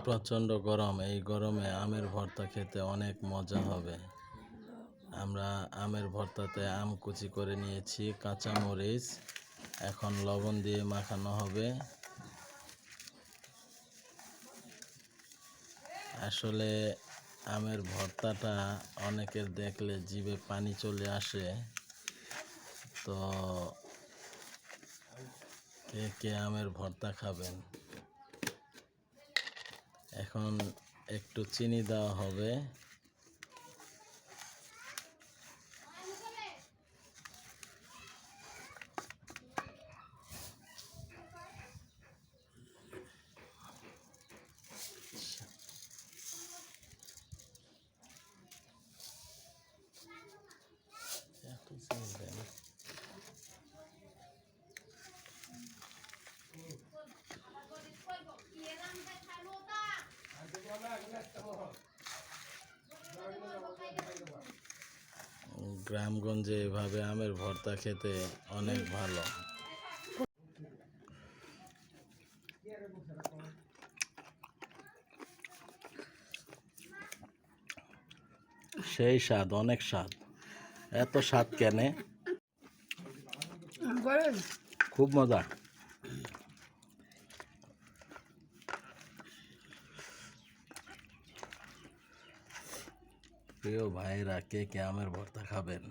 প্রচণ্ড গরম। এই গরমে আমের ভর্তা খেতে অনেক মজা হবে। আমরা আমের ভর্তাতে আম কুচি করে নিয়েছি, কাঁচা মরিচ, এখন লবণ দিয়ে মাখানো হবে। আসলে আমের ভর্তাটা অনেকের দেখলে জিভে পানি চলে আসে। তো কে কে আমের ভর্তা খাবেন? এখন একটু চিনি দেওয়া হবে। গ্রামগঞ্জে এভাবে আমের ভর্তা খেতে অনেক ভালো। সেই স্বাদ, অনেক স্বাদ। এত স্বাদ কেনে? খুব মজা। প্রিয় ভাইরা, কে কে আমের ভর্তা খাবেন?